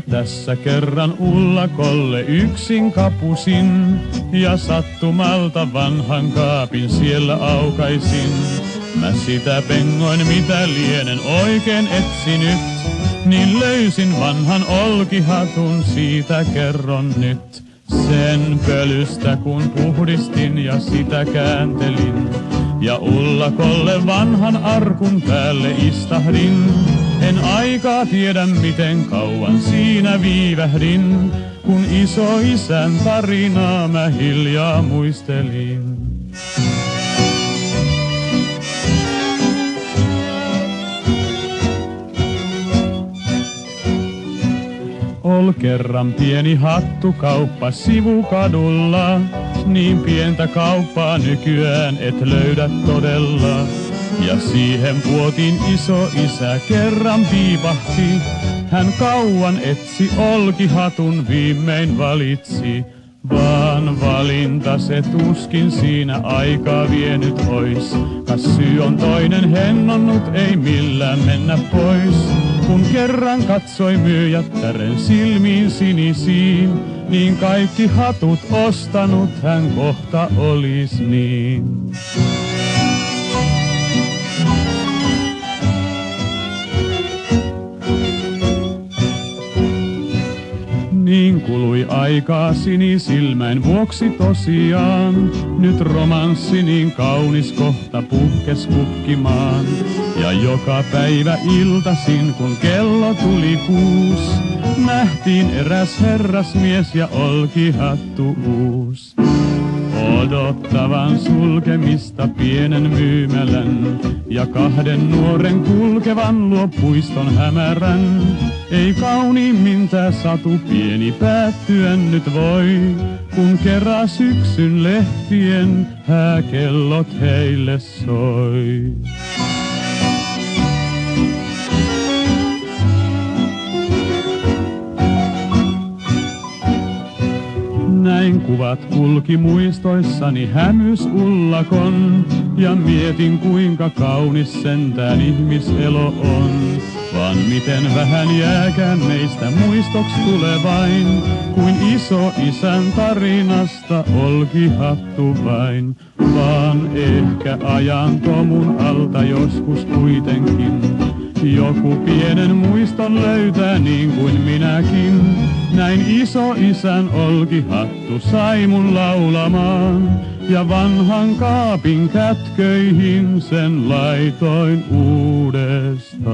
Minä tässä kerran Ullakolle yksin kapusin ja sattumalta vanhan kaapin siellä aukaisin. Mä sitä pengoin mitä lienen oikein etsinyt, niin löysin vanhan olkihatun, siitä kerron nyt. Sen pölystä kun puhdistin ja sitä kääntelin ja Ullakolle vanhan arkun päälle istahdin. En aikaa tiedä miten kauan siinä viivähdin, kun isoisän tarinaa mä hiljaa muistelin. Ol kerran pieni hattukauppa sivukadulla, niin pientä kauppaa nykyään et löydä todella. Ja siihen puotiin iso isä kerran piipahti, hän kauan etsi olkihatun, viimein valitsi. Vaan valinta se tuskin siinä aikaa vienyt ois, kas syy on toinen hennonnut, ei millään mennä pois. Kun kerran katsoi myyjättären silmiin sinisiin, niin kaikki hatut ostanut hän kohta olis niin. Niin kului aikaa sinisilmäin vuoksi tosiaan, nyt romanssi niin kaunis kohta puhkes kukkimaan. Ja joka päivä iltasin kun kello tuli 6, nähtiin eräs herrasmies ja olkihattu uus. Odottavan sulkemista pienen myymälän ja 2 nuoren kulkevan luo puiston hämärän. Ei kauniimmin tää satu pieni päättyä nyt voi, kun kerran syksyn lehtien hääkellot heille soi. Näin kuvat kulki muistoissani hämys Ullakon, ja mietin kuinka kaunis sentään ihmiselo on. Vaan miten vähän jääkään meistä muistoks tulevain, kuin iso isän tarinasta olkihattu vain. Vaan ehkä ajan tomun alta joskus kuitenkin joku pienen muiston löytää niin kuin minäkin. Näin iso isän olkihattu sai mun laulamaan, ja vanhan kaapin kätköihin sen laitoin uudestaan.